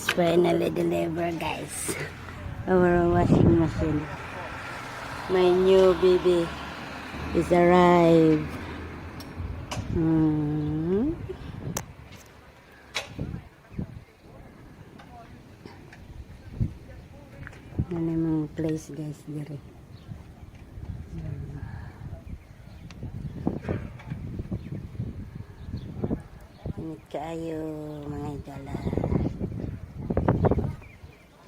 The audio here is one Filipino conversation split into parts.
It's finally delivered, guys. Our washing machine. My new baby is arrived. Ano yung place, guys, dire. Init kaayo, mga igala.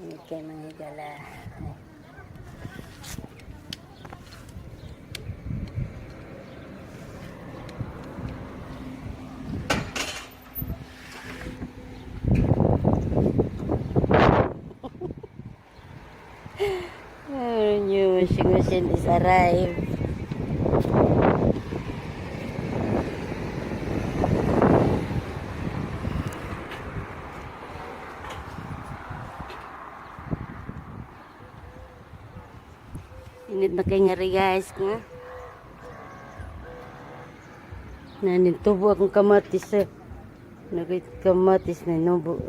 Init kayo, mga igala. Our new washing machine is arrived. Init na kayo nga rin, guys. Nanintubo akong kamatis. Nakit kamatis na inubo.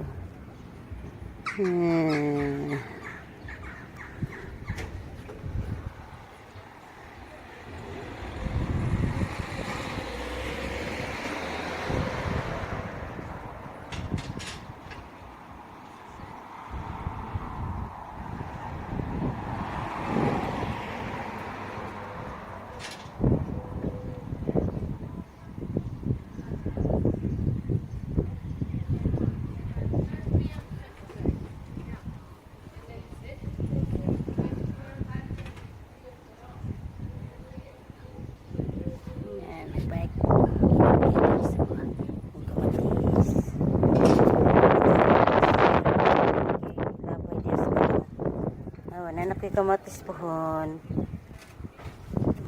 Anak ko kamatis pohon.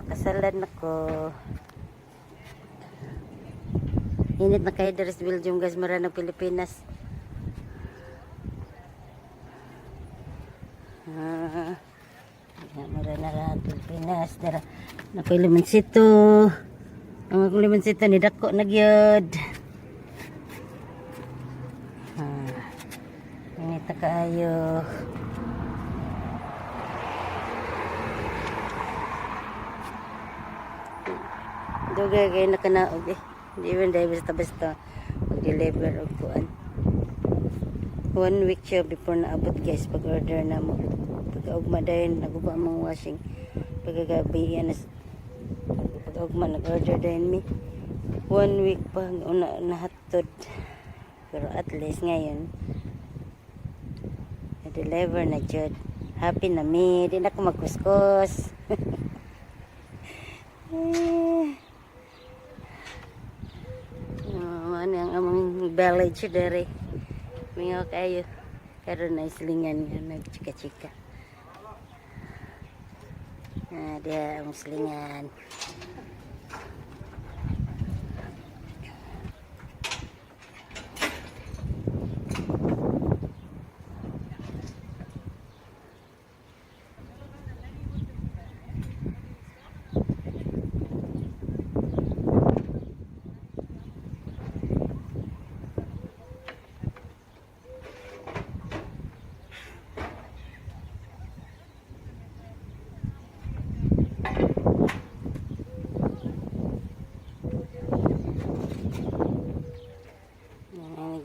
Makasalad na ko. Init na kayo dari sa Belgium, guys. Mara ng Pilipinas. Mara na lang Pilipinas. Dara na ko limansito. Ang akong limansito ni dako nagyod. Init na kayo. Dugay kayo nakanaog eh. Hindi man dahil basta-basta mag-deliver o kuan. 1 week siya before naabot, guys, pag-order na mo. Pag-augma dahil naguba mong washing. Pagkagabi yan pag-augma nag-order dahil mi. 1 week pa una nahatod. Pero at least ngayon na-deliver na jud. Happy na mi. Di na ako magkuskus. Ano ang among village dari. Mingaw kayo. Karon na islingan nga nagchika-chika. Dia ang islingan.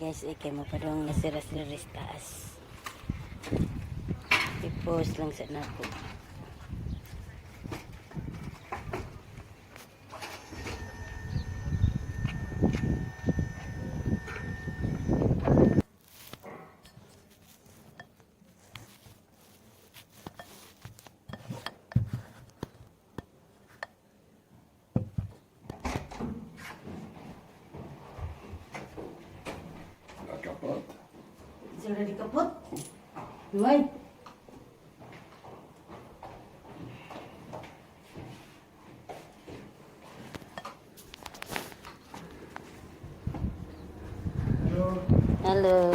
Guys, kay mapadong nasira-sira taas. I-post lang sa nako. Sudah dikeput? Woi. Halo.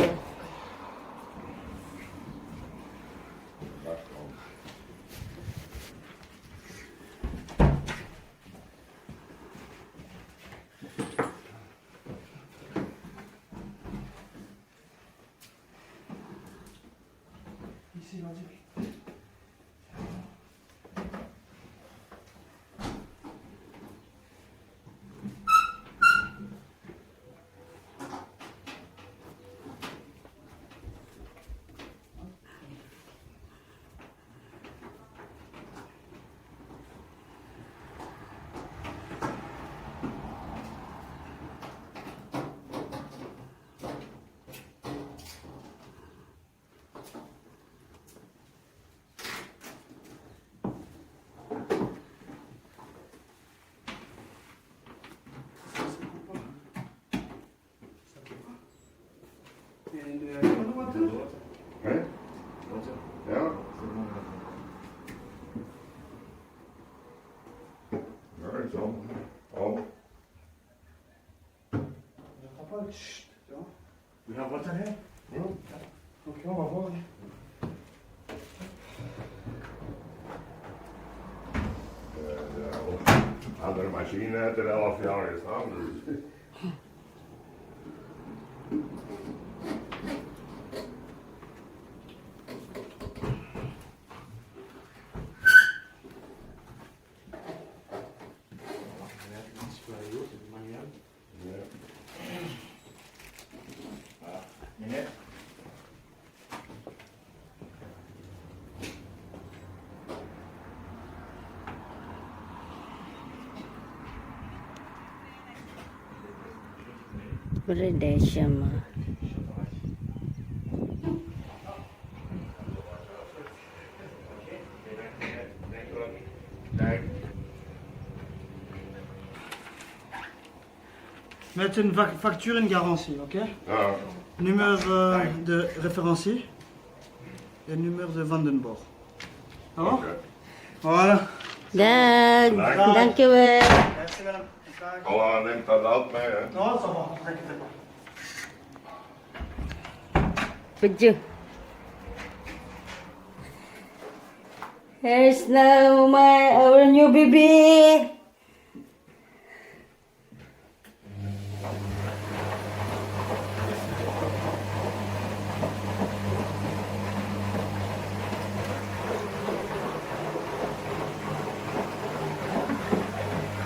Hè? Ja? Ja, is al. Al. Ja, wat dan, hè? Ja. Ook wel maar voor. De andere machine heeft er 11 jaar gestaan. Dus. Berada siya ma. Met een factuur en garantie, oké? Ja. Nummer de referentie en nummer de Vandenborg. Oh? Oké. Voilà. Dag, Dag. dankjewel. Merci madame. Allah neemt dat altijd mee, hè? Non, ça va, t'inquiète pas. Puju. Here's now our new baby.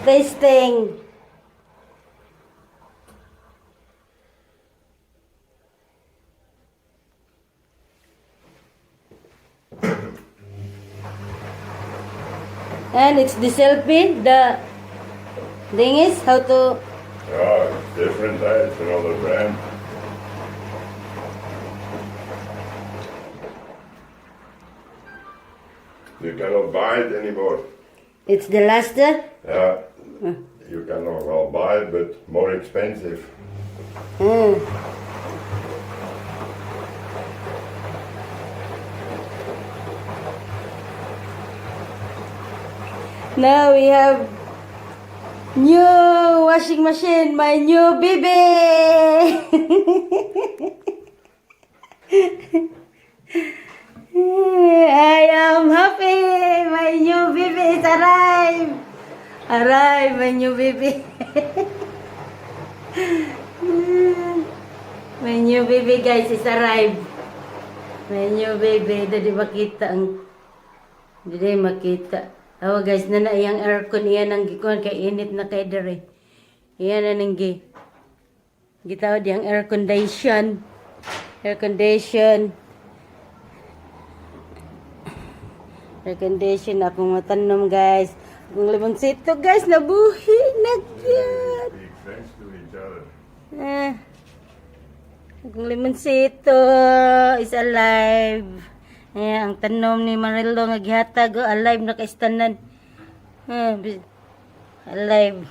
Tasting. And it's the selfie, the thing is how to Ja, it's different, hè? It's another brand. You cannot buy it anymore. it's the last Yeah, you can nog wel buy it, but more expensive. Now we have new washing machine, my new baby. I am happy. My new baby is arrived. Arrived, my new baby. My new baby guys is arrived. My new baby. Dadi makita ang... Dadi makita. Oh guys, na iyang aircon iyan ang gikuan kay init na kay dere. Iyan na ning gitawad yang air condition. Air condition. Air condition akong matanom guys. Akong limonsito guys nabuhi na gyud. Big friends to each other. Akong limonsito is alive. Ayan, ang tanom ni Marilo nga gihatag alive na kaistanan. Alive.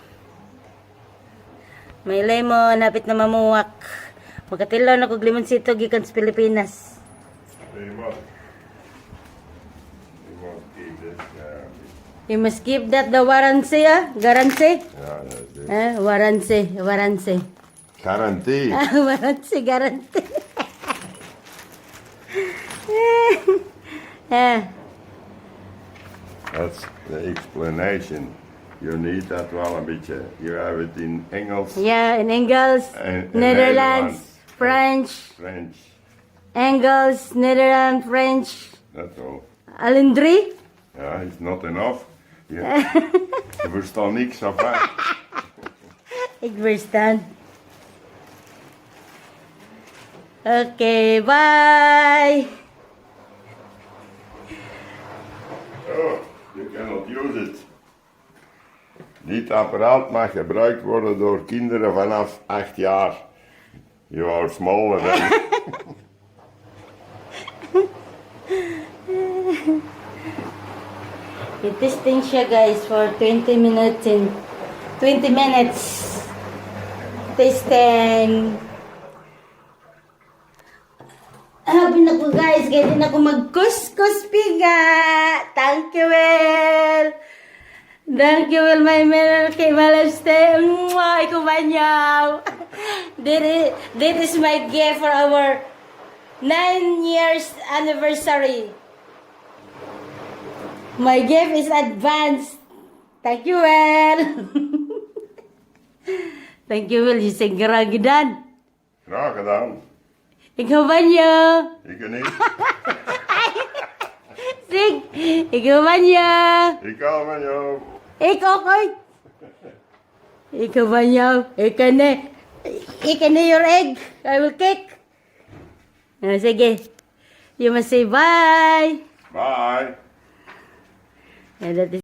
May lemon, napit na mamuwak. Magkatilaw na kog limonsito gikan sa Pilipinas. You must keep this. You must keep that the warranty, Guarantee? Yeah, that's it. Warranty. Guarantee. Warranty. That's the explanation. You need that wel een beetje. You have it in Engels, Yeah, in Engels, En- Netherlands, Nederlands. French, French. Engels, Netherlands, French, That's all. Alindri. Ja, it's not enough. Je verstaat niks af. Hè? Ik verstaan. Okay, bye. Oh, you cannot use it. Dit apparaat mag gebruikt worden door kinderen vanaf 8 jaar. You are smaller than. I-testing siya guys for 20 minutes in 20 minutes. Testing. Happy na ko guys, kaya din ako mag-kus2 piga. Thank you, Will. Thank you, Will, my milky malabste. Mwah, ikaw banyaw. This is my gift for our 9 years anniversary. My gift is advanced. Thank you, Will. Thank you, Will. You say garagidan. Graag gedaan. Ikaw banyaw. Ik niet. Sig, ikaw banyaw. Ik hou van jou. Ikaw koy. Ikaw banyaw. Ikaw na your egg. I will kick. Sige. You must say bye. Bye. And that is